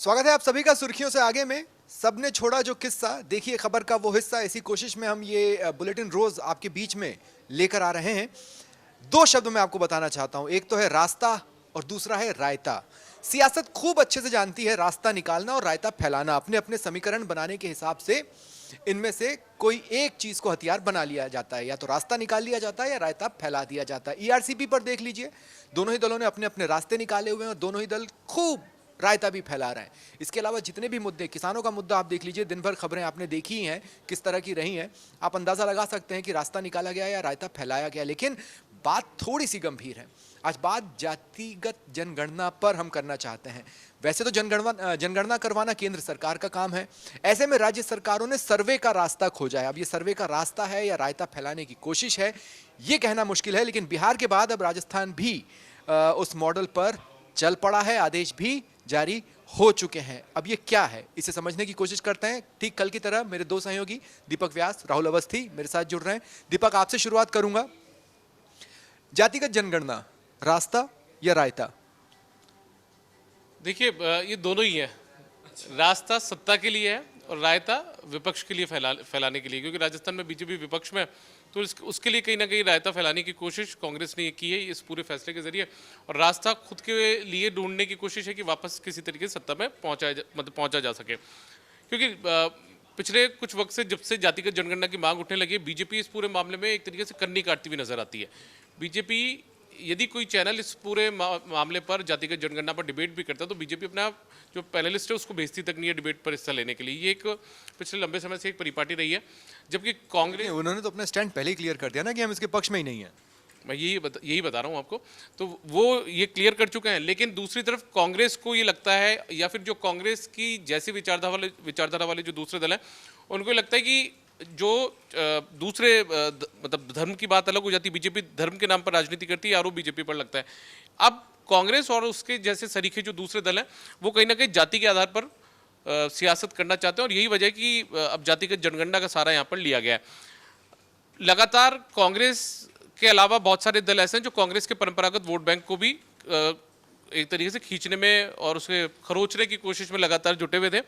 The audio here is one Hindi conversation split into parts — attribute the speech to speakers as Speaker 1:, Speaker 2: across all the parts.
Speaker 1: स्वागत है आप सभी का सुर्खियों से आगे में। सबने छोड़ा जो किस्सा, देखिए खबर का वो हिस्सा। इसी कोशिश में हम ये बुलेटिन रोज आपके बीच में लेकर आ रहे हैं। दो शब्द मैं आपको बताना चाहता हूं, एक तो है रास्ता और दूसरा है रायता। सियासत खूब अच्छे से जानती है रास्ता निकालना और रायता फैलाना। अपने अपने समीकरण बनाने के हिसाब से इनमें से कोई एक चीज को हथियार बना लिया जाता है, या तो रास्ता निकाल लिया जाता है या रायता फैला दिया जाता है। ईआरसीपी पर देख लीजिए, दोनों ही दलों ने अपने अपने रास्ते निकाले हुए हैं और दोनों ही दल खूब रायता भी फैला रहे हैं। इसके अलावा जितने भी मुद्दे, किसानों का मुद्दा आप देख लीजिए, दिन भर खबरें आपने देखी ही हैं किस तरह की रही हैं। आप अंदाजा लगा सकते हैं कि रास्ता निकाला गया या रायता फैलाया गया। लेकिन बात थोड़ी सी गंभीर है। आज बात जातिगत जनगणना पर हम करना चाहते हैं। वैसे तो जनगणना करवाना केंद्र सरकार का काम है। ऐसे में राज्य सरकारों ने सर्वे का रास्ता खोजा है। अब ये सर्वे का रास्ता है या रायता फैलाने की कोशिश है, ये कहना मुश्किल है। लेकिन बिहार के बाद अब राजस्थान भी उस मॉडल पर चल पड़ा है। आदेश भी जारी हो चुके हैं। अब ये क्या है, इसे समझने की कोशिश करते हैं। ठीक कल की तरह मेरे दो सहयोगी दीपक व्यास, राहुल अवस्थी मेरे साथ जुड़ रहे हैं। दीपक, आपसे शुरुआत करूंगा। जातिगत जनगणना, रास्ता या रायता?
Speaker 2: देखिए, ये दोनों ही है। रास्ता सत्ता के लिए है और रायता विपक्ष के लिए फैलाने के लिए, क्योंकि राजस्थान में बीजेपी विपक्ष में, तो उसके लिए कहीं ना कहीं रायता फैलाने की कोशिश कांग्रेस ने की है इस पूरे फैसले के जरिए। और रास्ता खुद के लिए ढूंढने की कोशिश है कि वापस किसी तरीके से सत्ता में पहुंचा जा सके। क्योंकि पिछले कुछ वक्त से, जब से जातिगत जनगणना की मांग उठने लगी, बीजेपी इस पूरे मामले में एक तरीके से कन्नी काटती हुई नजर आती है। बीजेपी, यदि कोई चैनल इस पूरे मामले पर, जातिगत जनगणना पर डिबेट भी करता है, तो बीजेपी अपना जो पैनलिस्ट है उसको भेजती तक नहीं है डिबेट पर हिस्सा लेने के लिए। ये एक पिछले लंबे समय से एक परिपाटी रही है। जबकि कांग्रेस,
Speaker 1: उन्होंने तो अपना स्टैंड पहले ही क्लियर कर दिया ना कि हम इसके पक्ष में ही नहीं है।
Speaker 2: मैं यही बता रहा हूँ आपको, तो वो ये क्लियर कर चुके हैं। लेकिन दूसरी तरफ कांग्रेस को ये लगता है, या फिर जो कांग्रेस की जैसी विचारधारा वाले जो दूसरे दल हैं, उनको लगता है कि जो दूसरे मतलब धर्म की बात अलग हो जाती है। बीजेपी धर्म के नाम पर राजनीति करती है, आरोप बीजेपी पर लगता है। अब कांग्रेस और उसके जैसे सरीखे जो दूसरे दल हैं, वो कहीं ना कहीं जाति के आधार पर सियासत करना चाहते हैं। और यही वजह है कि अब जातिगत जनगणना का सारा यहाँ पर लिया गया है। लगातार कांग्रेस के अलावा बहुत सारे दल ऐसे हैं जो कांग्रेस के परंपरागत वोट बैंक को भी एक तरीके से खींचने में और उसे खरोचने की कोशिश में लगातार जुटे हुए थे।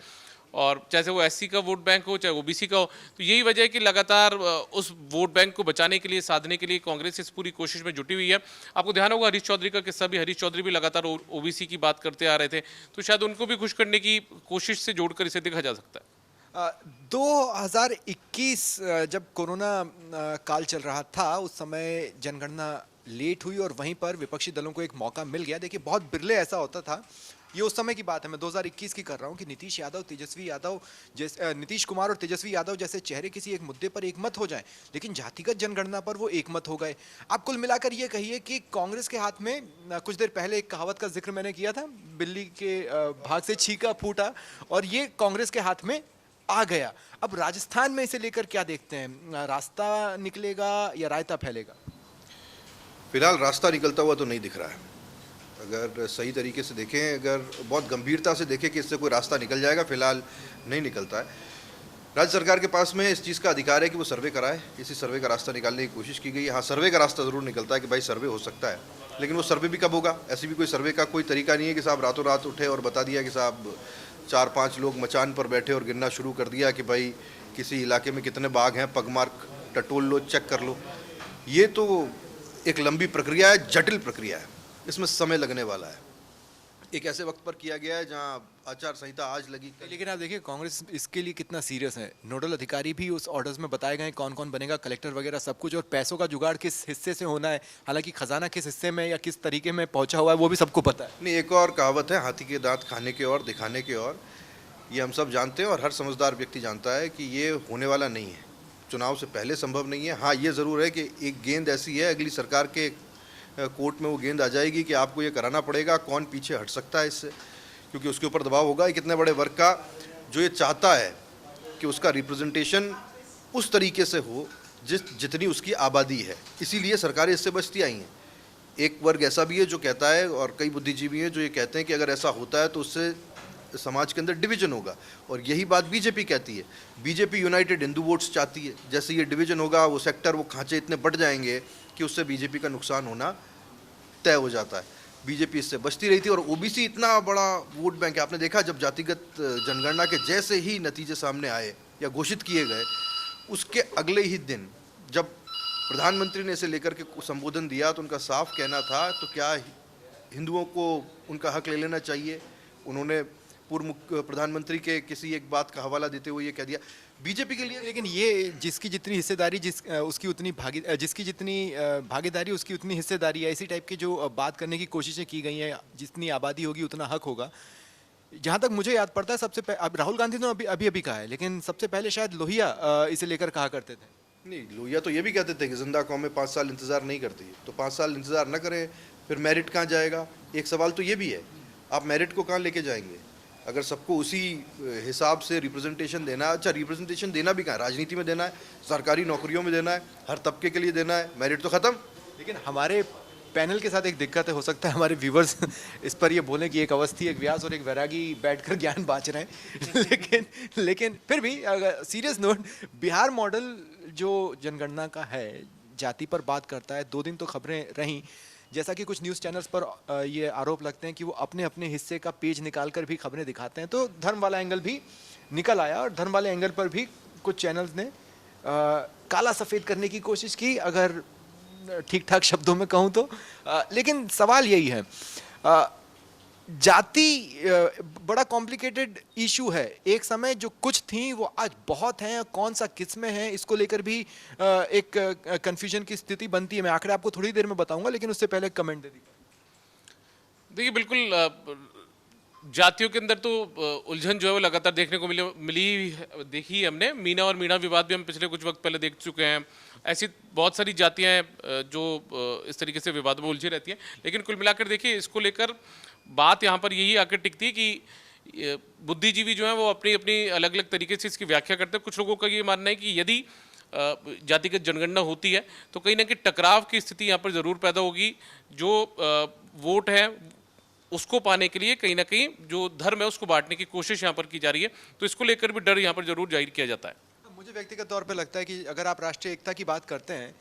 Speaker 2: और चाहे वो एससी का वोट बैंक हो, चाहे ओबीसी का हो, तो यही वजह है कि लगातार उस वोट बैंक को बचाने के लिए, साधने के लिए कांग्रेस इस पूरी कोशिश में जुटी हुई है। आपको ध्यान होगा हरीश चौधरी का किस्सा भी, हरीश चौधरी भी लगातार ओबीसी की बात करते आ रहे थे, तो शायद उनको भी खुश करने की कोशिश से जोड़कर इसे देखा जा सकता है।
Speaker 1: 2021 जब कोरोना काल चल रहा था, उस समय जनगणना लेट हुई और वहीं पर विपक्षी दलों को एक मौका मिल गया। देखिए, बहुत बिरले ऐसा होता था, ये उस समय की बात है, मैं 2021 की कर रहा हूँ, कि नीतीश कुमार और तेजस्वी यादव जैसे चेहरे किसी एक मुद्दे पर एक मत हो जाएं, लेकिन जातिगत जनगणना पर वो एक मत हो गए। आप कुल मिलाकर ये कहिए कि कांग्रेस के हाथ में, कुछ देर पहले एक कहावत का जिक्र मैंने किया था, बिल्ली के भाग से छीका फूटा, और ये कांग्रेस के हाथ में आ गया। अब राजस्थान में इसे लेकर क्या देखते हैं, रास्ता निकलेगा या रायता फैलेगा?
Speaker 3: फिलहाल रास्ता निकलता हुआ तो नहीं दिख रहा है। अगर सही तरीके से देखें, अगर बहुत गंभीरता से देखें कि इससे कोई रास्ता निकल जाएगा, फिलहाल नहीं निकलता है। राज्य सरकार के पास में इस चीज़ का अधिकार है कि वो सर्वे कराए, इसी सर्वे का रास्ता निकालने की कोशिश की गई है। हाँ, सर्वे का रास्ता ज़रूर निकलता है कि भाई सर्वे हो सकता है, लेकिन वो सर्वे भी कब होगा? ऐसी भी कोई सर्वे का कोई तरीका नहीं है कि साहब रातों रात उठे और बता दिया कि साहब 4-5 लोग मचान पर बैठे और गिनना शुरू कर दिया कि भाई किसी इलाके में कितने बाघ हैं, पगमार्क टटोल लो, चेक कर लो। ये तो एक लंबी प्रक्रिया है, जटिल प्रक्रिया है, इसमें समय लगने वाला है। एक ऐसे वक्त पर किया गया है जहां आचार संहिता आज लगी।
Speaker 1: लेकिन आप देखिए कांग्रेस इसके लिए कितना सीरियस है। नोडल अधिकारी भी उस ऑर्डर्स में बताए गए कौन कौन बनेगा, कलेक्टर वगैरह सब कुछ, और पैसों का जुगाड़ किस हिस्से से होना है, हालांकि खजाना किस हिस्से में या किस तरीके में पहुंचा हुआ है वो भी सबको पता है।
Speaker 3: नहीं, एक और कहावत है, हाथी के दांत खाने के और दिखाने के और। ये हम सब जानते हैं और हर समझदार व्यक्ति जानता है कि ये होने वाला नहीं है, चुनाव से पहले संभव नहीं है। हाँ, ये ज़रूर है कि एक गेंद ऐसी है, अगली सरकार के कोर्ट में वो गेंद आ जाएगी कि आपको ये कराना पड़ेगा, कौन पीछे हट सकता है इससे, क्योंकि उसके ऊपर दबाव होगा। एक इतने बड़े वर्ग का जो ये चाहता है कि उसका रिप्रेजेंटेशन उस तरीके से हो जितनी उसकी आबादी है, इसीलिए सरकारें इससे बचती आई हैं। एक वर्ग ऐसा भी है जो कहता है, और कई बुद्धिजीवी हैं जो ये कहते हैं कि अगर ऐसा होता है तो उससे समाज के अंदर डिवीजन होगा, और यही बात बीजेपी कहती है। बीजेपी यूनाइटेड हिंदू वोट्स चाहती है। जैसे ये डिवीजन होगा, वो सेक्टर, वो खांचे इतने बढ़ जाएंगे कि उससे बीजेपी का नुकसान होना तय हो जाता है। बीजेपी इससे बचती रही थी। और ओबीसी इतना बड़ा वोट बैंक है, आपने देखा जब जातिगत जनगणना के जैसे ही नतीजे सामने आए या घोषित किए गए, उसके अगले ही दिन जब प्रधानमंत्री ने इसे लेकर के संबोधन दिया तो उनका साफ कहना था तो क्या हिंदुओं को उनका हक ले लेना चाहिए। उन्होंने पूर्व प्रधानमंत्री के किसी एक बात का हवाला देते हुए ये कह दिया बीजेपी के लिए।
Speaker 1: लेकिन ये जिसकी जितनी हिस्सेदारी उसकी उतनी जिसकी जितनी भागीदारी उसकी उतनी हिस्सेदारी है, इसी टाइप की जो बात करने की कोशिशें की गई हैं, जितनी आबादी होगी उतना हक होगा। जहाँ तक मुझे याद पड़ता है सबसे अब राहुल गांधी ने अभी अभी कहा है, लेकिन सबसे पहले शायद लोहिया इसे लेकर कहा करते थे।
Speaker 3: नहीं, लोहिया तो ये भी कहते थे कि जिंदा कौमें 5 साल इंतज़ार नहीं करती, तो 5 साल इंतज़ार न करें, फिर मेरिट कहाँ जाएगा। एक सवाल तो ये भी है, आप मेरिट को कहाँ लेके जाएंगे अगर सबको उसी हिसाब से रिप्रेजेंटेशन देना। अच्छा, रिप्रेजेंटेशन देना भी कहाँ, राजनीति में देना है, सरकारी नौकरियों में देना है, हर तबके के लिए देना है, मेरिट तो ख़त्म।
Speaker 1: लेकिन हमारे पैनल के साथ एक दिक्कत है, हो सकता है हमारे व्यूवर्स इस पर ये बोलें कि एक अवस्थी, एक व्यास और एक वैरागी बैठकर ज्ञान बांच रहे हैं लेकिन फिर भी अगर सीरियस नोट, बिहार मॉडल जो जनगणना का है जाति पर बात करता है। 2 दिन तो खबरें रहीं, जैसा कि कुछ न्यूज़ चैनल्स पर ये आरोप लगते हैं कि वो अपने अपने हिस्से का पेज निकाल कर भी खबरें दिखाते हैं, तो धर्म वाला एंगल भी निकल आया और धर्म वाले एंगल पर भी कुछ चैनल्स ने काला सफ़ेद करने की कोशिश की, अगर ठीक ठाक शब्दों में कहूँ तो। लेकिन सवाल यही है, जाति बड़ा कॉम्प्लिकेटेड इशू है। एक समय जो कुछ थी वो आज बहुत हैं, कौन सा किस्में हैं इसको लेकर भी एक कंफ्यूजन की स्थिति बनती है। मैं आंकड़े आपको थोड़ी देर में बताऊंगा, लेकिन उससे पहले कमेंट दे दीजिए।
Speaker 2: देखिए, बिल्कुल जातियों के अंदर तो उलझन जो है वो लगातार देखने को देखी हमने। मीना और मीणा विवाद भी हम पिछले कुछ वक्त पहले देख चुके हैं। ऐसी बहुत सारी जातियां हैं जो इस तरीके से विवाद में उलझी रहती हैं। लेकिन कुल मिलाकर देखिए, इसको लेकर बात यहाँ पर यही आकर टिकती है कि बुद्धिजीवी जो हैं वो अपनी अपनी अलग अलग तरीके से इसकी व्याख्या करते हैं। कुछ लोगों का ये मानना है कि यदि जातिगत जनगणना होती है तो कहीं ना कहीं टकराव की स्थिति यहाँ पर ज़रूर पैदा होगी। जो वोट है उसको पाने के लिए कहीं ना कहीं जो धर्म है उसको बांटने की कोशिश यहाँ पर की जा रही है, तो इसको लेकर भी डर यहाँ पर जरूर जाहिर किया जाता है।
Speaker 1: मुझे व्यक्तिगत तौर पे लगता है कि अगर आप राष्ट्रीय एकता की बात करते हैं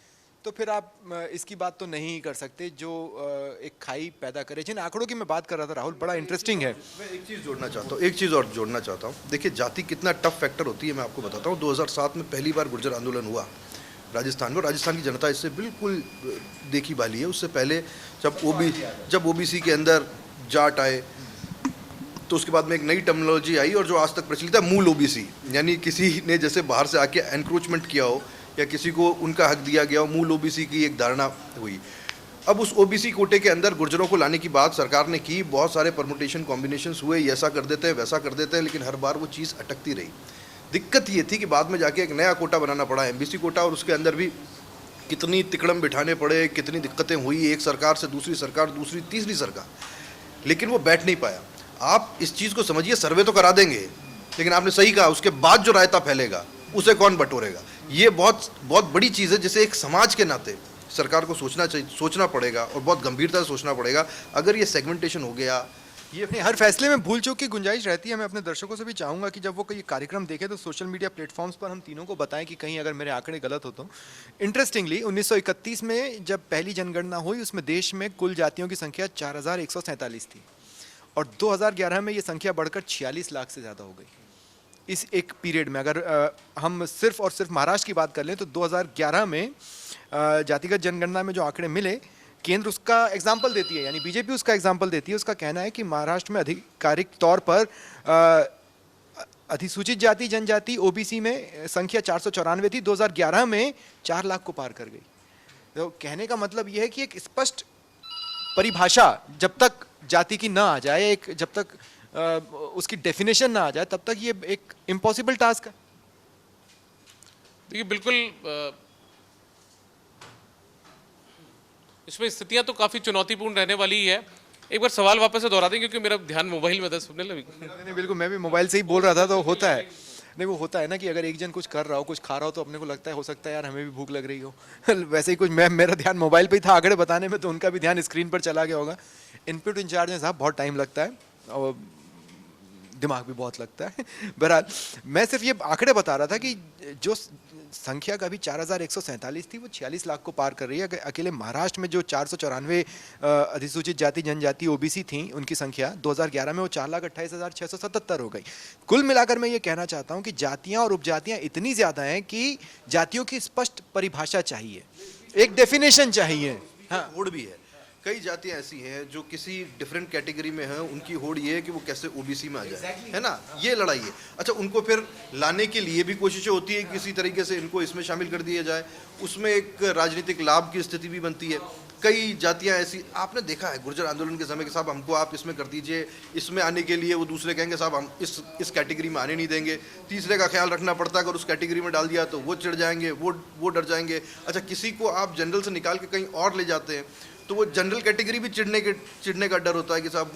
Speaker 1: तो फिर आप इसकी बात तो नहीं कर सकते जो एक खाई पैदा करे। जिन आंकड़ों की मैं बात कर रहा था राहुल, बड़ा इंटरेस्टिंग है।
Speaker 3: मैं एक चीज़ जोड़ना चाहता हूँ, एक चीज़ और जोड़ना चाहता हूँ। देखिए, जाति कितना टफ फैक्टर होती है मैं आपको बताता हूँ। 2007 में पहली बार गुर्जर आंदोलन हुआ राजस्थान में। राजस्थान की जनता इससे बिल्कुल देखी भाली है। उससे पहले जब ओबीसी के अंदर जाट आए तो उसके बाद में एक नई टर्मिनोलॉजी आई और जो आज तक प्रचलित है, मूल ओबीसी, यानी किसी ने जैसे बाहर से आके एनक्रोचमेंट किया हो या किसी को उनका हक दिया गया हो, मूल ओबीसी की एक धारणा हुई। अब उस ओबीसी कोटे के अंदर गुर्जरों को लाने की बात सरकार ने की, बहुत सारे परमुटेशन कॉम्बिनेशंस हुए, ऐसा कर देते हैं वैसा कर देते हैं, लेकिन हर बार वो चीज़ अटकती रही। दिक्कत ये थी कि बाद में जाके एक नया कोटा बनाना पड़ा, एमबीसी कोटा, और उसके अंदर भी कितनी तिकड़म बिठाने पड़े, कितनी दिक्कतें हुई, एक सरकार से दूसरी सरकार, दूसरी तीसरी सरकार, लेकिन वो बैठ नहीं पाया। आप इस चीज़ को समझिए, सर्वे तो करा देंगे, लेकिन आपने सही कहा, उसके बाद जो रायता फैलेगा उसे कौन बटोरेगा। ये बहुत बहुत बड़ी चीज़ है जिसे एक समाज के नाते सरकार को सोचना पड़ेगा और बहुत गंभीरता से सोचना पड़ेगा। अगर ये सेगमेंटेशन हो गया,
Speaker 1: ये अपने हर फैसले में भूल चूक की गुंजाइश रहती है। मैं अपने दर्शकों से भी चाहूँगा कि जब वो कोई कार्यक्रम देखें तो सोशल मीडिया प्लेटफॉर्म्स पर हम तीनों को बताएं कि कहीं अगर मेरे आंकड़े गलत हो तो। इंटरेस्टिंगली 1931 में जब पहली जनगणना हुई उसमें देश में कुल जातियों की संख्या 4147 थी और 2011 में ये संख्या बढ़कर 46 लाख से ज़्यादा हो गई। इस एक पीरियड में अगर हम सिर्फ और सिर्फ महाराष्ट्र की बात कर लें तो 2011 में जातिगत जनगणना में जो आंकड़े मिले, केंद्र उसका एग्जाम्पल देती है, यानी बीजेपी उसका एग्जाम्पल देती है। उसका कहना है कि महाराष्ट्र में आधिकारिक तौर पर अधिसूचित जाति जनजाति ओबीसी में संख्या 494 थी, 2011 में 4 लाख को पार कर गई। तो कहने का मतलब यह है कि एक स्पष्ट परिभाषा जब तक जाति की ना आ जाए, एक जब तक उसकी डेफिनेशन ना आ जाए, तब तक ये एक इम्पॉसिबल टास्क है।
Speaker 2: देखिए, बिल्कुल इसमें स्थितियां तो काफी चुनौतीपूर्ण रहने वाली ही है। एक बार सवाल वापस से दोहरा दें क्योंकि मेरा ध्यान मोबाइल में था, सुनने लगे।
Speaker 1: नहीं, बिल्कुल, मैं भी मोबाइल से ही बोल रहा था। तो होता है, नहीं वो होता है ना कि अगर एक जन कुछ कर रहा हो, कुछ खा रहा हो, तो अपने को लगता है हो सकता है यार हमें भी भूख लग रही हो वैसे ही कुछ मेरा ध्यान मोबाइल पे ही था आंकड़े बताने में, तो उनका भी ध्यान स्क्रीन पर चला गया होगा। इनपुट इंचार्ज में साहब बहुत टाइम लगता है और दिमाग भी बहुत लगता है। बहरहाल मैं सिर्फ ये आंकड़े बता रहा था कि जो संख्या कभी 4147 थी वो 46 लाख को पार कर रही है। अकेले महाराष्ट्र में जो 494 अधिसूचित जाति जनजाति ओबीसी थी उनकी संख्या 2011 में वो 4,28,677 हो गई। कुल मिलाकर मैं ये कहना चाहता हूँ कि जातियाँ और उपजातियाँ इतनी ज़्यादा हैं कि जातियों की स्पष्ट परिभाषा चाहिए, एक डेफिनेशन चाहिए।
Speaker 3: हाँ, होड़ भी है। कई जातियां ऐसी हैं जो किसी डिफरेंट कैटेगरी में हैं, उनकी होड़ ये है कि वो कैसे ओबीसी में आ जाए, है ना, ये लड़ाई है। अच्छा, उनको फिर लाने के लिए भी कोशिशें होती है किसी तरीके से इनको इसमें शामिल कर दिया जाए, उसमें एक राजनीतिक लाभ की स्थिति भी बनती है। कई जातियां ऐसी आपने देखा है गुर्जर आंदोलन के समय के साहब हमको आप इसमें कर दीजिए, इसमें आने के लिए वो दूसरे कहेंगे साहब हम इस कैटेगरी में आने नहीं देंगे, तीसरे का ख्याल रखना पड़ता है, अगर उस कैटेगरी में डाल दिया तो वो चिढ़ जाएंगे, वो डर जाएंगे। अच्छा, किसी को आप जनरल से निकाल के कहीं और ले जाते हैं तो वो जनरल कैटेगरी भी चिढ़ने का डर होता है कि साहब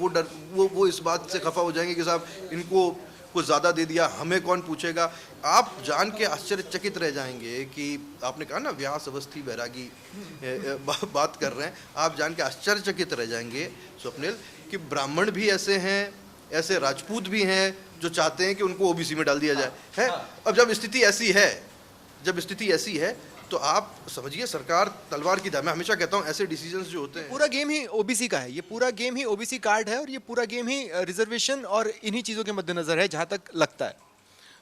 Speaker 3: वो इस बात से खफा हो जाएंगे कि साहब इनको कुछ ज़्यादा दे दिया, हमें कौन पूछेगा। आप जान के आश्चर्यचकित रह जाएंगे कि आपने कहा ना व्यास अवस्थी बैरागी बात कर रहे हैं, आप जान के आश्चर्यचकित रह जाएंगे स्वप्निल कि ब्राह्मण भी ऐसे हैं, ऐसे राजपूत भी हैं जो चाहते हैं कि उनको ओबीसी में डाल दिया जाए है। अब जब स्थिति ऐसी है तो आप समझिए सरकार तलवार की धार। मैं हमेशा कहता हूं ऐसे डिसीजंस जो होते हैं,
Speaker 1: पूरा गेम ही ओबीसी का है, ये पूरा गेम ही ओबीसी कार्ड है और ये पूरा गेम ही रिजर्वेशन और इन्हीं चीजों के मद्देनजर है जहां तक लगता है।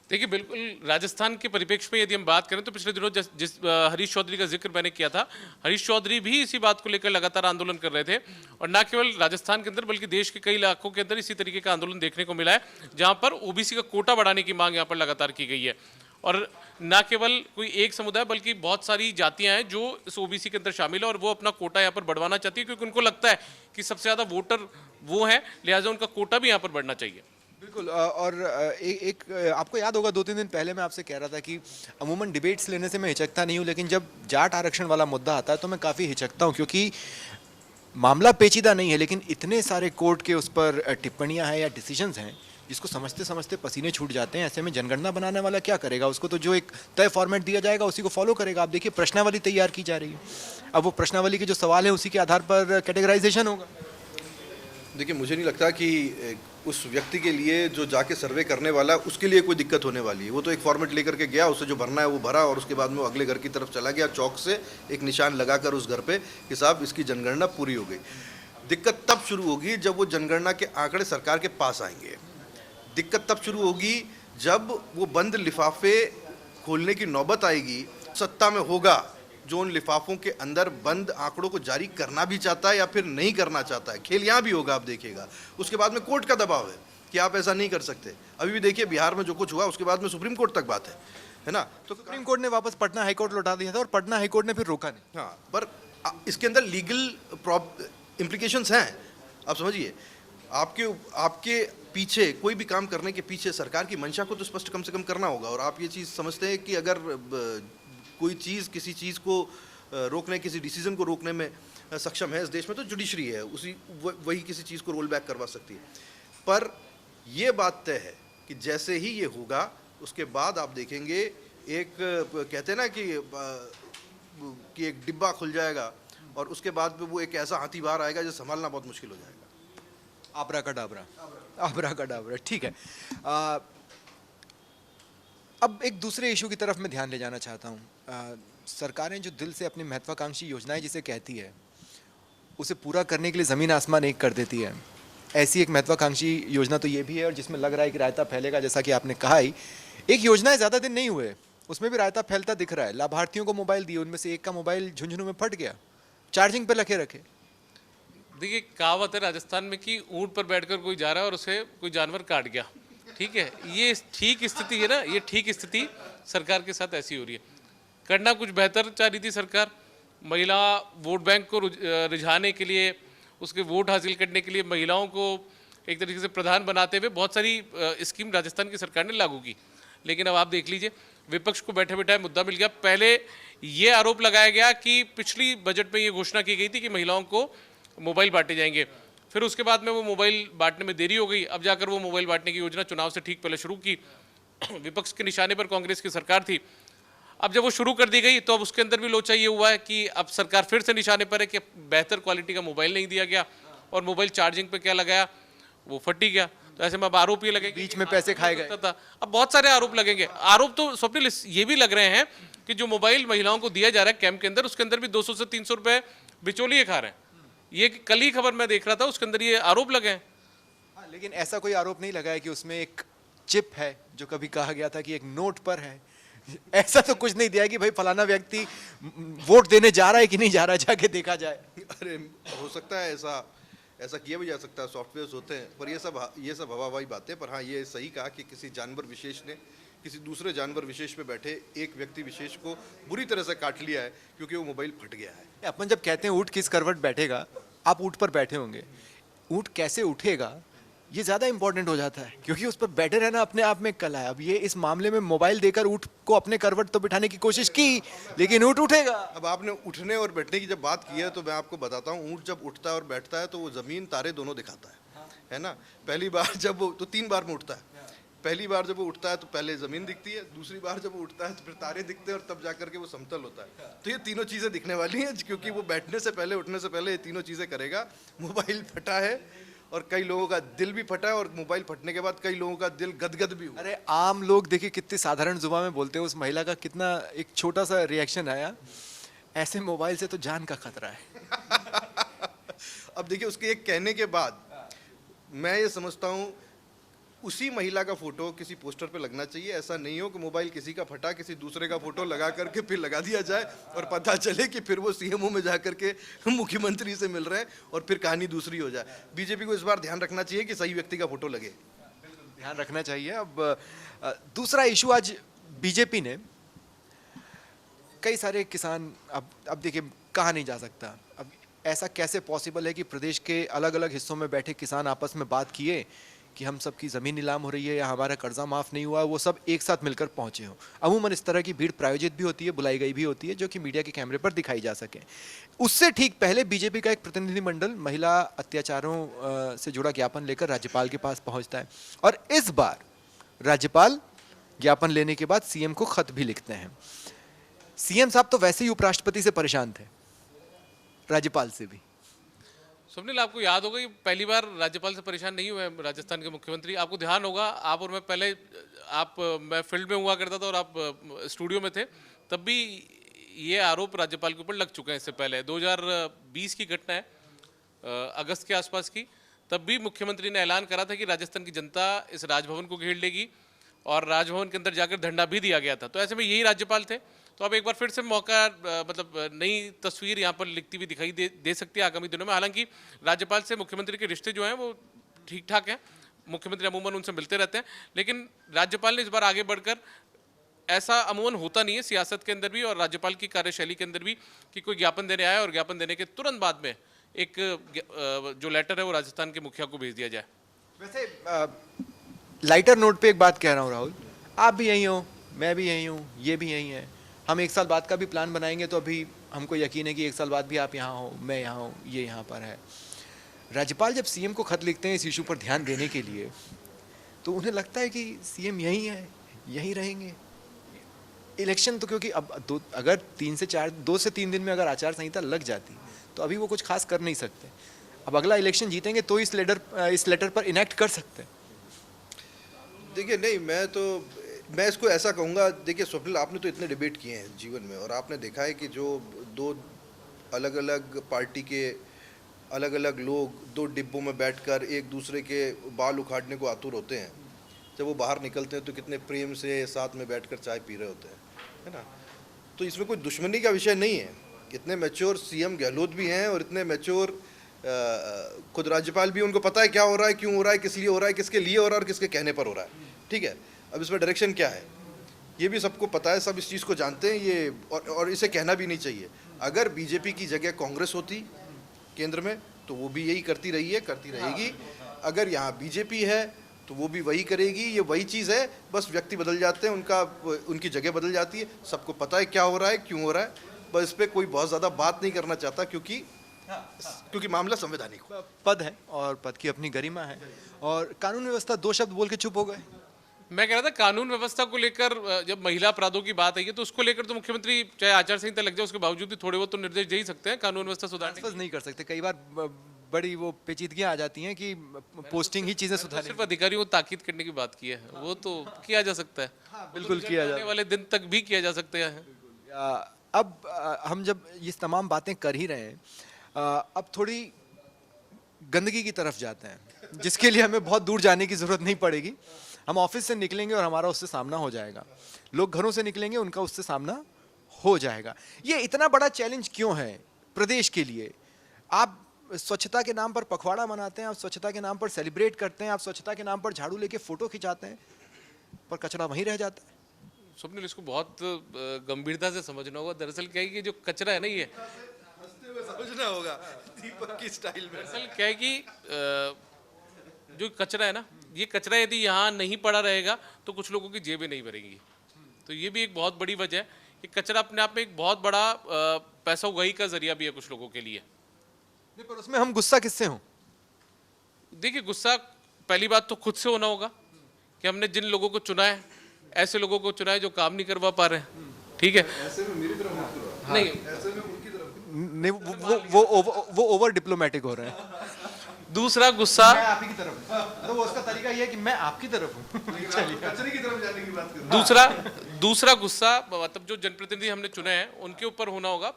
Speaker 2: देखिए, बिल्कुल राजस्थान के परिप्रेक्ष्य में यदि हम बात करें तो पिछले दिनों जिस हरीश चौधरी का जिक्र मैंने किया था, हरीश चौधरी भी इसी बात को लेकर लगातार आंदोलन कर रहे थे और न केवल राजस्थान के अंदर बल्कि देश के कई इलाकों के अंदर इसी तरीके का आंदोलन देखने को मिला है, जहां पर ओबीसी का कोटा बढ़ाने की मांग यहाँ पर लगातार की गई है। और न केवल कोई एक समुदाय बल्कि बहुत सारी जातियां हैं जो इस ओबीसी के अंदर शामिल है और वो अपना कोटा यहाँ पर बढ़वाना चाहती है, क्योंकि उनको लगता है कि सबसे ज़्यादा वोटर वो हैं, लिहाजा उनका कोटा भी यहाँ पर बढ़ना चाहिए।
Speaker 1: बिल्कुल। और एक आपको याद होगा 2-3 दिन पहले मैं आपसे कह रहा था कि अमूमन डिबेट्स लेने से मैं हिचकता नहीं हूँ, लेकिन जब जाट आरक्षण वाला मुद्दा आता है तो मैं काफ़ी हिचकता हूँ, क्योंकि मामला पेचीदा नहीं है लेकिन इतने सारे कोर्ट के उस पर टिप्पणियाँ हैं या डिसीजंस हैं जिसको समझते समझते पसीने छूट जाते हैं। ऐसे में जनगणना बनाने वाला क्या करेगा? उसको तो जो एक तय फॉर्मेट दिया जाएगा उसी को फॉलो करेगा। आप देखिए प्रश्नावली तैयार की जा रही है, अब वो प्रश्नावली के जो सवाल है उसी के आधार पर कैटेगराइजेशन होगा।
Speaker 3: देखिए मुझे नहीं लगता कि उस व्यक्ति के लिए जो जाके सर्वे करने वाला उसके लिए कोई दिक्कत होने वाली है। वो तो एक फॉर्मेट लेकर के गया, उसे जो भरना है वो भरा और उसके बाद में वो अगले घर की तरफ चला गया, चौक से एक निशान लगाकर उस घर पे कि साहब इसकी जनगणना पूरी हो गई। दिक्कत तब शुरू होगी जब वो जनगणना के आंकड़े सरकार के पास आएंगे। दिक्कत तब शुरू होगी जब वो बंद लिफाफे खोलने की नौबत आएगी। सत्ता में होगा जो उन लिफाफों के अंदर बंद आंकड़ों को जारी करना भी चाहता है या फिर नहीं करना चाहता है। खेल यहाँ भी होगा, आप देखिएगा। उसके बाद में कोर्ट का दबाव है कि आप ऐसा नहीं कर सकते। अभी भी देखिए बिहार में जो कुछ हुआ उसके बाद में सुप्रीम कोर्ट तक बात है ना। तो
Speaker 1: सुप्रीम कोर्ट ने वापस पटना हाईकोर्ट लौटा दिया था और पटना हाईकोर्ट ने फिर रोका नहीं।
Speaker 3: हाँ, पर इसके अंदर लीगल इम्प्लीकेशंस हैं। आप समझिए, आपके पीछे कोई भी काम करने के पीछे सरकार की मंशा को तो स्पष्ट कम से कम करना होगा। और आप ये चीज़ समझते हैं कि अगर कोई चीज़ किसी चीज़ को रोकने, किसी डिसीजन को रोकने में सक्षम है इस देश में तो जुडिशरी है, वही किसी चीज़ को रोल बैक करवा सकती है। पर यह बात तय है कि जैसे ही ये होगा उसके बाद आप देखेंगे एक कहते हैं ना कि एक डिब्बा खुल जाएगा और उसके बाद में वो एक ऐसा हाथी बाहर आएगा जो संभालना बहुत मुश्किल हो जाएगा। आबरा, ठीक है।
Speaker 1: अब एक दूसरे इशू की तरफ मैं ध्यान ले जाना चाहता हूँ। सरकारें जो दिल से अपनी महत्वाकांक्षी योजनाएं जिसे कहती है उसे पूरा करने के लिए ज़मीन आसमान एक कर देती है। ऐसी एक महत्वाकांक्षी योजना तो ये भी है और जिसमें लग रहा है कि रायता फैलेगा, जैसा कि आपने कहा ही। एक योजना ज़्यादा दिन नहीं हुए उसमें भी रायता फैलता दिख रहा है। लाभार्थियों को मोबाइल दिए, उनमें से एक का मोबाइल झुंझुनू में फट गया, चार्जिंग पे रखे।
Speaker 2: देखिए, कहावत है राजस्थान में कि ऊंट पर बैठकर कोई जा रहा है और उसे कोई जानवर काट गया। ठीक है, ये ठीक स्थिति है ना, ये ठीक स्थिति सरकार के साथ ऐसी हो रही है। करना कुछ बेहतर चाह रही थी सरकार, महिला वोट बैंक को रिझाने के लिए, उसके वोट हासिल करने के लिए महिलाओं को एक तरीके से प्रधान बनाते हुए बहुत सारी स्कीम राजस्थान की सरकार ने लागू की। लेकिन अब आप देख लीजिए, विपक्ष को बैठे बैठाए मुद्दा मिल गया। पहले ये आरोप लगाया गया कि पिछली बजट में ये घोषणा की गई थी कि महिलाओं को मोबाइल बांटे जाएंगे, फिर उसके बाद में वो मोबाइल बांटने में देरी हो गई। अब जाकर वो मोबाइल बांटने की योजना चुनाव से ठीक पहले शुरू की। विपक्ष के निशाने पर कांग्रेस की सरकार थी। अब जब वो शुरू कर दी गई तो अब उसके अंदर भी लोचा ये हुआ है कि अब सरकार फिर से निशाने पर है कि बेहतर क्वालिटी का मोबाइल नहीं दिया गया और मोबाइल चार्जिंग पे क्या लगाया वो फट ही गया। तो ऐसे में अब आरोप ये लगेगा
Speaker 1: बीच में पैसे खाए गए।
Speaker 2: था। अब बहुत सारे आरोप लगेंगे। आरोप तो स्वप्निल ये भी लग रहे हैं कि जो मोबाइल महिलाओं को दिया जा रहा है कैंप के अंदर, उसके अंदर भी 200 से 300 रुपए बिचौलिए खा रहे हैं। ये कल ही खबर मैं देख रहा था, उसके अंदर ये आरोप लगे हैं।
Speaker 1: हाँ, लेकिन ऐसा कोई आरोप नहीं लगा है कि उसमें एक चिप है, जो कभी कहा गया था कि एक नोट पर है। ऐसा तो कुछ नहीं दिया कि भाई फलाना व्यक्ति वोट देने जा रहा है कि नहीं जा रहा है, जाके देखा जाए।
Speaker 3: अरे हो सकता है ऐसा किया भी जा सकता है, सॉफ्टवेयर्स होते हैं, पर ये सब हवाबाजी बातें। पर हाँ, ये सही कहा कि किसी जानवर विशेष ने किसी दूसरे जानवर विशेष पे बैठे एक व्यक्ति विशेष को बुरी तरह से काट लिया है, क्योंकि वो मोबाइल फट गया है।
Speaker 1: अपन जब कहते हैं ऊँट किस करवट बैठेगा, आप ऊँट पर बैठे होंगे, ऊँट कैसे उठेगा ये ज्यादा इंपॉर्टेंट हो जाता है, क्योंकि उस पर बैठे रहना अपने आप में कला है। अब ये इस मामले में मोबाइल देकर ऊँट को अपने करवट तो बिठाने की कोशिश की, लेकिन ऊँट उठेगा।
Speaker 3: अब आपने उठने और बैठने की जब बात की है, तो मैं आपको बताता हूँ, ऊँट जब उठता है और बैठता है तो वो जमीन तारे दोनों दिखाता है ना। पहली बार जब वो तो 3 बार में उठता है। पहली बार जब वो उठता है तो पहले जमीन दिखती है, दूसरी बार जब वो उठता है तो फिर तारे दिखते हैं, और तब जाकर के वो समतल होता है। तो ये तीनों चीजें दिखने वाली हैं, क्योंकि वो बैठने से पहले उठने से पहले ये तीनों चीजें करेगा। मोबाइल फटा है और कई लोगों का दिल भी फटा है, और मोबाइल फटने के बाद कई लोगों का दिल गदगद भी हुआ।
Speaker 1: अरे आम लोग देखिए कितनी साधारण जुबान में बोलते हैं, उस महिला का कितना एक छोटा सा रिएक्शन आया, ऐसे मोबाइल से तो जान का खतरा है।
Speaker 3: अब देखिए, उसके एक कहने के बाद मैं ये समझता हूँ उसी महिला का फोटो किसी पोस्टर पे लगना चाहिए। ऐसा नहीं हो कि मोबाइल किसी का फटा किसी दूसरे का फोटो लगा करके फिर लगा दिया जाए और पता चले कि फिर वो सीएमओ में जा करके मुख्यमंत्री से मिल रहे हैं और फिर कहानी दूसरी हो जाए। बीजेपी को इस बार ध्यान रखना चाहिए कि सही व्यक्ति का फोटो लगे।
Speaker 1: ध्यान रखना चाहिए। अब दूसरा इशू, आज बीजेपी ने कई सारे किसान, अब देखिए कहा नहीं जा सकता, अब ऐसा कैसे पॉसिबल है कि प्रदेश के अलग अलग हिस्सों में बैठे किसान आपस में बात किए कि हम सबकी ज़मीन नीलाम हो रही है या हमारा कर्जा माफ़ नहीं हुआ, वो सब एक साथ मिलकर पहुंचे हों। अमूमन इस तरह की भीड़ प्रायोजित भी होती है, बुलाई गई भी होती है, जो कि मीडिया के कैमरे पर दिखाई जा सके। उससे ठीक पहले बीजेपी का एक प्रतिनिधिमंडल महिला अत्याचारों से जुड़ा ज्ञापन लेकर राज्यपाल के पास पहुंचता है, और इस बार राज्यपाल ज्ञापन लेने के बाद सीएम को खत भी लिखते हैं। सीएम साहब तो वैसे ही उपराष्ट्रपति से परेशान थे, राज्यपाल से भी।
Speaker 2: स्वप्निल, आपको याद होगा कि पहली बार राज्यपाल से परेशान नहीं हुए राजस्थान के मुख्यमंत्री। आपको ध्यान होगा, आप और मैं पहले, मैं फील्ड में हुआ करता था और आप स्टूडियो में थे, तब भी ये आरोप राज्यपाल के ऊपर लग चुके हैं। इससे पहले 2020 की घटना है, अगस्त के आसपास की, तब भी मुख्यमंत्री ने ऐलान करा था कि राजस्थान की जनता इस राजभवन को घेर लेगी, और राजभवन के अंदर जाकर धरना भी दिया गया था। तो ऐसे में यही राज्यपाल थे। तो अब एक बार फिर से मौका, मतलब नई तस्वीर यहाँ पर लिखती हुई दिखाई दे सकती है आगामी दिनों में। हालांकि राज्यपाल से मुख्यमंत्री के रिश्ते जो हैं वो ठीक ठाक हैं, मुख्यमंत्री अमूमन उनसे मिलते रहते हैं, लेकिन राज्यपाल ने इस बार आगे बढ़कर, ऐसा अमूमन होता नहीं है सियासत के अंदर भी और राज्यपाल की कार्यशैली के अंदर भी, कि कोई ज्ञापन देने आए और ज्ञापन देने के तुरंत बाद में एक जो लेटर है वो राजस्थान के मुखिया को भेज दिया जाए।
Speaker 1: वैसे लाइटर नोट पे एक बात कह रहा हूँ राहुल, आप भी यहीं हो, मैं भी यहीं हूँ, ये भी यहीं है। हम एक साल बाद का भी प्लान बनाएंगे तो अभी हमको यकीन है कि एक साल बाद भी आप यहाँ हो, मैं यहाँ हूँ, ये यहाँ पर है। राज्यपाल जब सीएम को खत लिखते हैं इस इशू पर ध्यान देने के लिए, तो उन्हें लगता है कि सीएम यहीं है, यहीं रहेंगे। इलेक्शन तो क्योंकि अब अगर 2 से 3 दिन में अगर आचार संहिता लग जाती तो अभी वो कुछ खास कर नहीं सकते। अब अगला इलेक्शन जीतेंगे तो इस लेटर पर इनेक्ट कर सकते हैं।
Speaker 3: देखिए, नहीं, मैं इसको ऐसा कहूँगा। देखिए स्वप्निल, आपने तो इतने डिबेट किए हैं जीवन में, और आपने देखा है कि जो 2 अलग अलग पार्टी के अलग अलग लोग 2 डिब्बों में बैठकर एक दूसरे के बाल उखाड़ने को आतुर होते हैं, जब वो बाहर निकलते हैं तो कितने प्रेम से साथ में बैठकर चाय पी रहे होते हैं, है ना। तो इसमें कोई दुश्मनी का विषय नहीं है। इतने मैच्योर सीएम गहलोत भी हैं और इतने मैच्योर खुद राज्यपाल भी, उनको पता है क्या हो रहा है, क्यों हो रहा है, किस लिए हो रहा है, किसके लिए हो रहा है और किसके कहने पर हो रहा है। ठीक है, अब इसमें डायरेक्शन क्या है ये भी सबको पता है, सब इस चीज़ को जानते हैं ये, और इसे कहना भी नहीं चाहिए। अगर बीजेपी की जगह कांग्रेस होती केंद्र में तो वो भी यही करती रही है, करती रहेगी। अगर यहाँ बीजेपी है तो वो भी वही करेगी। ये वही चीज़ है, बस व्यक्ति बदल जाते हैं, उनकी जगह बदल जाती है। सबको पता है क्या हो रहा है, क्यों हो रहा है, बस इस पर कोई बहुत ज़्यादा बात नहीं करना चाहता, क्योंकि मामला संवैधानिक
Speaker 1: पद है और पद की अपनी गरिमा है। और कानून व्यवस्था 2 शब्द बोल के चुप हो गए।
Speaker 2: मैं कह रहा था कानून व्यवस्था को लेकर, जब महिला अपराधों की बात आई है तो उसको लेकर तो मुख्यमंत्री चाहे आचार संहिता लग जाए उसके बावजूद भी थोड़े बहुत तो निर्देश दे ही सकते हैं कानून व्यवस्था सुधारने के।
Speaker 1: नहीं कर सकते, कई बार बड़ी वो पेचीदगियां आ जाती हैं कि पोस्टिंग ही चीजें सुधारने।
Speaker 2: सिर्फ अधिकारियों को ताकीद करने की बात की है, वो तो किया जा सकता है।
Speaker 1: बिल्कुल किया
Speaker 2: आने वाले दिन तक भी किया जा सकता है।
Speaker 1: अब हम जब ये तमाम बातें कर ही रहे हैं, अब थोड़ी गंदगी की तरफ जाते हैं, जिसके लिए हमें बहुत दूर जाने की जरूरत नहीं पड़ेगी। हम ऑफिस से निकलेंगे और हमारा उससे सामना हो जाएगा, लोग घरों से निकलेंगे उनका उससे सामना हो जाएगा। ये इतना बड़ा चैलेंज क्यों है प्रदेश के लिए? आप स्वच्छता के नाम पर पखवाड़ा मनाते हैं, आप स्वच्छता के नाम पर सेलिब्रेट करते हैं, आप स्वच्छता के नाम पर झाड़ू लेके फोटो खिंचाते हैं, पर कचरा वहीं रह जाता है।
Speaker 2: स्वप्निल, इसको बहुत गंभीरता से समझना होगा। दरअसल क्या है कि जो कचरा है ना, ये
Speaker 3: समझना होगा दीपक की स्टाइल में।
Speaker 2: दरअसल क्या है कि जो कचरा है ना, ये कचरा यदि यहाँ नहीं पड़ा रहेगा तो कुछ लोगों की जेबें नहीं भरेंगी। तो ये भी एक बहुत बड़ी वजह है कि कचरा अपने आप में एक बहुत बड़ा पैसा उगाही का जरिया भी है कुछ लोगों के लिए।
Speaker 1: नहीं, पर उसमें हम गुस्सा किससे हों?
Speaker 2: देखिए, गुस्सा पहली बात तो खुद से होना होगा कि हमने जिन लोगों को चुना है, ऐसे लोगों को चुना है जो काम नहीं करवा पा रहे हैं। ठीक है,
Speaker 3: ऐसे में मेरी तरफ मत करो।
Speaker 2: नहीं
Speaker 3: ऐसे में उनकी तरफ
Speaker 1: नहीं, वो ओवर डिप्लोमेटिक हो रहे हैं।
Speaker 2: दूसरा गुस्सा,
Speaker 1: मैं आप ही की तरफ हूं। तो वो उसका तरीका ये है कि मैं आपकी तरफ हूँ। चलिए,
Speaker 3: कचरे की तरफ जाने की बात कर रहे हैं।
Speaker 2: दूसरा गुस्सा मतलब जो जनप्रतिनिधि हमने चुने हैं उनके ऊपर होना होगा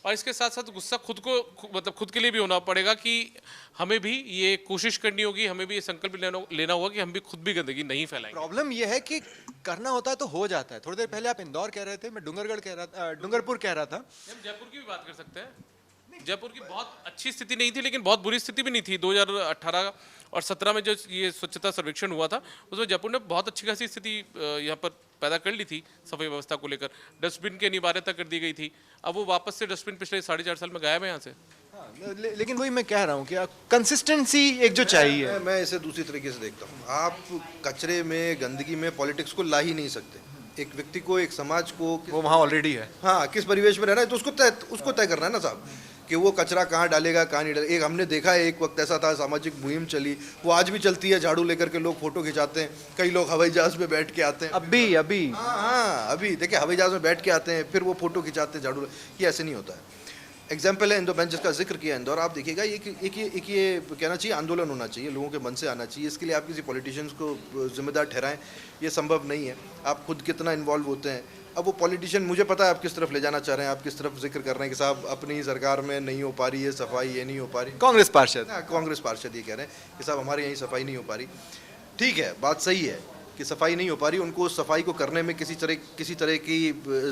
Speaker 2: और इसके साथ साथ गुस्सा खुद को, मतलब खुद के लिए भी होना पड़ेगा कि हमें भी ये कोशिश करनी होगी, हमें भी ये संकल्प लेना होगा कि हम भी खुद भी गंदगी नहीं फैलाएंगे।
Speaker 1: प्रॉब्लम ये है कि करना होता है तो हो जाता है। थोड़ी देर पहले आप इंदौर कह रहे थे, मैं डूंगरपुर कह रहा था।
Speaker 2: हम जयपुर की भी बात कर सकते हैं। जयपुर की बहुत अच्छी स्थिति नहीं थी, लेकिन बहुत बुरी स्थिति भी नहीं थी। 2018 और 17 में जो ये स्वच्छता सर्वेक्षण हुआ था, उसमें जयपुर ने बहुत अच्छी खासी स्थिति यहाँ पर पैदा कर ली थी सफाई व्यवस्था को लेकर। डस्टबिन की अनिवार्यता कर दी गई थी। अब वो वापस से डस्टबिन पिछले 4.5 साल में गायब है यहाँ से।
Speaker 1: हाँ, लेकिन वही मैं कह रहा हूँ कि कंसिस्टेंसी एक जो चाहिए।
Speaker 3: मैं इसे दूसरी तरीके से देखता हूँ। आप कचरे में, गंदगी में पॉलिटिक्स को ला ही नहीं सकते। एक व्यक्ति को, एक समाज को,
Speaker 1: वो वहाँ ऑलरेडी है।
Speaker 3: हाँ, किस परिवेश में रहना है तो उसको तय करना है ना साहब, कि वो कचरा कहाँ डालेगा, कहाँ नहीं डालेगा। एक हमने देखा है, एक वक्त ऐसा था, सामाजिक मुहिम चली, वो आज भी चलती है। झाड़ू लेकर के लोग फोटो खिंचाते हैं, कई लोग हवाई जहाज में बैठ के आते हैं।
Speaker 1: अभी
Speaker 3: हाँ, अभी देखिए, हवाई जहाज में बैठ के आते हैं, फिर वो फोटो खिंचाते हैं झाड़ू। ये ऐसे नहीं होता है। एग्जाम्पल है इंदौर, मैंने जिसका जिक्र किया इंदौर, आप देखिएगा एक ये कहना चाहिए, आंदोलन होना चाहिए, लोगों के मन से आना चाहिए। इसके लिए आप किसी पॉलिटिशियंस को जिम्मेदार ठहराएं, ये संभव नहीं है। आप खुद कितना इन्वॉल्व होते हैं। अब वो पॉलिटिशियन, मुझे पता है आप किस तरफ ले जाना चाह रहे हैं, आप किस तरफ जिक्र कर रहे हैं कि साहब अपनी ही सरकार में नहीं हो पा रही है सफाई, ये नहीं हो पा रही।
Speaker 1: कांग्रेस पार्षद
Speaker 3: कांग्रेस पार्षद ये कह रहे हैं कि साहब हमारे यहीं सफाई नहीं हो पा रही। ठीक है, बात सही है कि सफाई नहीं हो पा रही, उनको सफाई को करने में किसी तरह की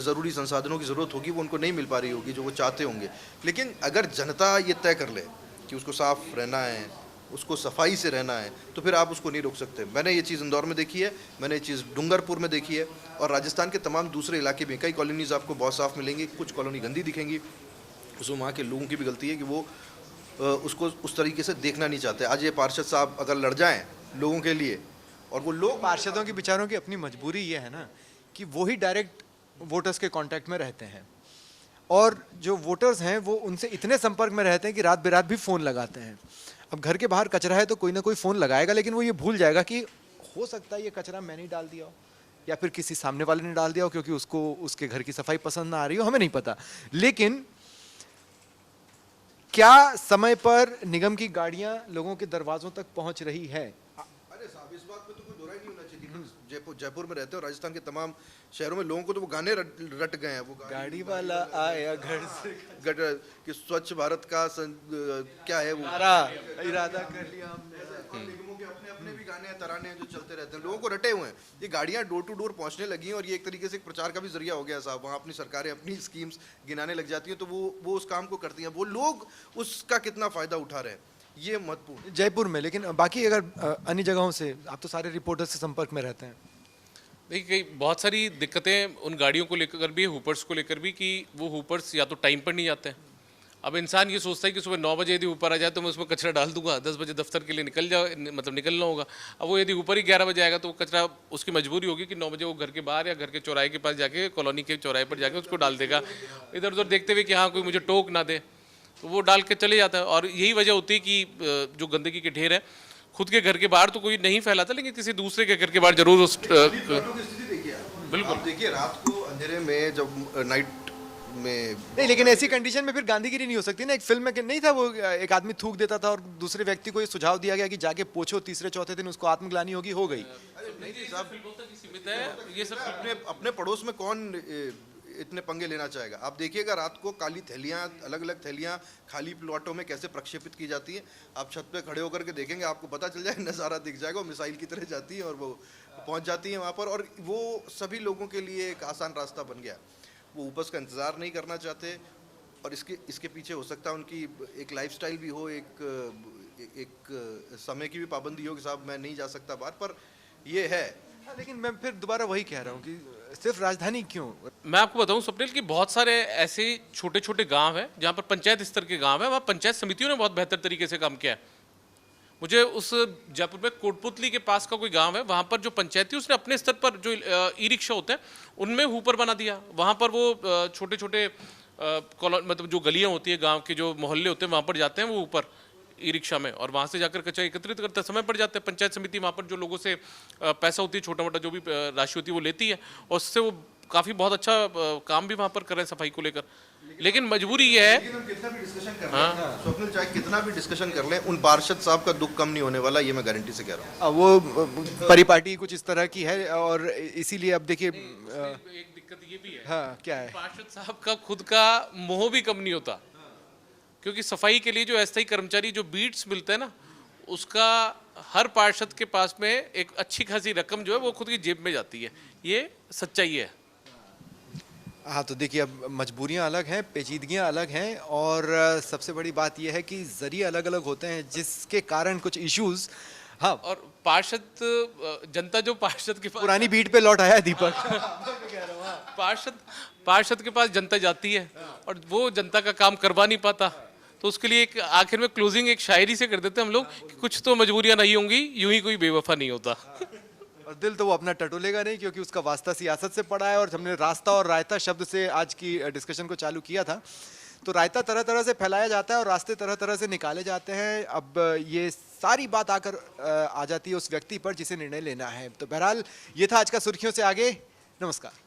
Speaker 3: ज़रूरी संसाधनों की ज़रूरत होगी, वो उनको नहीं मिल पा रही होगी जो वो चाहते होंगे। लेकिन अगर जनता ये तय कर ले कि उसको साफ रहना है, उसको सफाई से रहना है, तो फिर आप उसको नहीं रोक सकते। मैंने ये चीज़ इंदौर में देखी है, मैंने ये चीज़ डूंगरपुर में देखी है, और राजस्थान के तमाम दूसरे इलाके में कई कॉलोनीज़ आपको बहुत साफ़ मिलेंगी। कुछ कॉलोनी गंदी दिखेंगी, उसमें वहाँ के लोगों की भी गलती है कि वो उसको उस तरीके से देखना नहीं चाहते। आज ये पार्षद साहब अगर लड़ जाएँ लोगों के लिए, और वो लोग,
Speaker 1: पार्षदों की बेचारों की अपनी मजबूरी ये है ना कि वो ही डायरेक्ट वोटर्स के कांटेक्ट में रहते हैं, और जो वोटर्स हैं वो उनसे इतने संपर्क में रहते हैं कि रात बेरात भी फ़ोन लगाते हैं। अब घर के बाहर कचरा है तो कोई ना कोई फ़ोन लगाएगा, लेकिन वो ये भूल जाएगा कि हो सकता है ये कचरा मैंने ही डाल दिया हो, या फिर किसी सामने वाले ने डाल दिया हो, क्योंकि उसको उसके घर की सफाई पसंद ना आ रही हो, हमें नहीं पता। लेकिन क्या समय पर निगम की गाड़ियां लोगों के दरवाजों तक पहुंच रही है?
Speaker 3: अरे साहब, इस बात पे तो कोई दो राय नहीं होना चाहिए। जयपुर में रहते हो, राजस्थान के तमाम शहरों में लोगों को तो वो गाने रट गए हैं। वो
Speaker 1: गाड़ी वाला आया घर से
Speaker 3: कि स्वच्छ भारत का क्या है वो
Speaker 1: इरादा कर लिया हमने।
Speaker 3: और निगमों के अपने अपने भी गाने, तराने हैं जो चलते रहते हैं, लोगों को रटे हुए हैं। ये गाड़ियां डोर टू डोर पहुंचने लगी हैं, और ये एक तरीके से एक प्रचार का भी जरिया हो गया साहब। वहाँ अपनी सरकारें अपनी स्कीम्स गिनाने लग जाती हैं, तो वो उस काम को करती हैं। वो लोग उसका कितना फ़ायदा उठा रहे हैं, ये महत्वपूर्ण।
Speaker 1: जयपुर में, लेकिन बाकी अगर अन्य जगहों से, आप तो सारे रिपोर्टर्स से संपर्क में रहते हैं।
Speaker 2: देखिए, बहुत सारी दिक्कतें उन गाड़ियों को लेकर भी, हुपर्स को लेकर भी, कि वो हुपर्स या तो टाइम पर नहीं आते हैं। अब इंसान ये सोचता है कि सुबह 9 बजे यदि ऊपर आ जाए तो मैं उसमें कचरा डाल दूंगा, 10 बजे दफ्तर के लिए निकलना होगा। अब वो यदि ऊपर ही 11 बजे आएगा तो वो कचरा, उसकी मजबूरी होगी कि 9 बजे वो घर के बाहर या घर के चौराहे के पास जाके, कॉलोनी के चौराहे पर जाके उसको डाल देगा, इधर उधर देखते हुए कि हाँ कोई मुझे टोक ना दे, तो वो डाल के चले जाता है। और यही वजह होती है कि जो गंदगी के ढेर है, खुद के घर के बाहर तो कोई नहीं फैलाता, लेकिन किसी दूसरे के घर के बाहर जरूर उस
Speaker 3: बिल्कुल देखिए, रात को अंधेरे में जब नाइट में
Speaker 1: नहीं, लेकिन ऐसी कंडीशन में फिर गांधीगिरी नहीं हो सकती ना। एक फिल्म में नहीं था वो, एक आदमी थूक देता था और दूसरे व्यक्ति को ये सुझाव दिया गया कि जाके पोछो, तीसरे चौथे दिन उसको आत्मग्लानि होगी, हो गई।
Speaker 3: नहीं जी साहब,
Speaker 2: फिल्मों तक ही सीमित है ये सब।
Speaker 3: अपने अपने पड़ोस में कौन इतने पंगे लेना चाहेगा। आप देखिएगा रात को काली थैलियाँ, अलग अलग थैलियाँ खाली प्लॉटों में कैसे प्रक्षेपित की जाती हैं। आप छत पे खड़े होकर के देखेंगे, आपको पता चल जाए, नज़ारा दिख जाएगा। वो मिसाइल की तरह जाती है और वो पहुंच जाती है वहाँ पर, और वो सभी लोगों के लिए एक आसान रास्ता बन गया। वो उपज का इंतज़ार नहीं करना चाहते, और इसके पीछे हो सकता है उनकी एक लाइफस्टाइल भी हो, एक समय की भी पाबंदी हो कि साहब मैं नहीं जा सकता बाहर, पर ये है।
Speaker 1: हाँ, लेकिन मैं फिर दोबारा वही कह रहा हूँ कि सिर्फ राजधानी क्यों।
Speaker 2: मैं आपको बताऊं स्वप्निल कि बहुत सारे ऐसे छोटे छोटे गांव हैं जहां पर पंचायत स्तर के गांव हैं, वहाँ पंचायत समितियों ने बहुत बेहतर तरीके से काम किया है। मुझे उस जयपुर में कोटपुतली के पास का कोई गांव है, वहाँ पर जो पंचायती उसने अपने स्तर पर जो ई रिक्शा होते हैं उनमें हुपर बना दिया। वहाँ पर वो छोटे छोटे मतलब जो गलियाँ होती है गाँव के, जो मोहल्ले होते हैं, वहाँ पर जाते हैं वो ऊपर ई रिक्शा में, और वहाँ से जाकर कचरा एकत्रित करते समय पड़ जाते हैं। पंचायत समिति वहाँ पर जो लोगों से पैसा होती है, छोटा मोटा जो भी राशि होती है वो लेती है, और उससे वो काफ़ी बहुत अच्छा काम भी वहाँ पर कर रहे हैं सफाई को लेकर। लेकिन मजबूरी ये है,
Speaker 3: लेकिन हम कितना भी डिस्कशन कर लें, स्वप्निल, चाहे कितना भी डिस्कशन कर लें, उन पार्षद साहब का दुख कम नहीं होने वाला, ये मैं गारंटी से कह रहा हूँ।
Speaker 1: वो परिपाटी कुछ इस तरह की है, और इसीलिए अब देखिए
Speaker 2: एक दिक्कत ये भी है,
Speaker 1: हाँ क्या है,
Speaker 2: पार्षद साहब का खुद का मोह भी कम नहीं होता, क्योंकि सफाई के लिए जो अस्थायी कर्मचारी जो बीट्स मिलते हैं ना, उसका हर पार्षद के पास में एक अच्छी खासी रकम जो है वो खुद की जेब में जाती है। ये सच्चाई है।
Speaker 1: हाँ तो देखिए अब मजबूरियाँ अलग हैं, पेचीदगियाँ अलग हैं, और सबसे बड़ी बात यह है कि जरिए अलग अलग होते हैं जिसके कारण कुछ इश्यूज। हाँ,
Speaker 2: और पार्षद जनता जो पार्षद के पास
Speaker 1: पुरानी बीट पे लौट आया है दीपक।
Speaker 2: पार्षद के पास जनता जाती है और वो जनता का काम करवा नहीं पाता, तो उसके लिए एक आखिर में क्लोजिंग एक शायरी से कर देते हैं हम लोग कि कुछ तो मजबूरियां नहीं होंगी, यूं ही कोई बेवफा नहीं होता।
Speaker 1: और दिल तो वो अपना टटोलेगा नहीं, क्योंकि उसका वास्ता सियासत से पड़ा है। और हमने रास्ता और रायता शब्द से आज की डिस्कशन को चालू किया था, तो रायता तरह तरह से फैलाया जाता है और रास्ते तरह तरह से निकाले जाते हैं। अब ये सारी बात आकर आ जाती है उस व्यक्ति पर जिसे निर्णय लेना है। तो बहरहाल ये था आज का सुर्खियों से आगे। नमस्कार।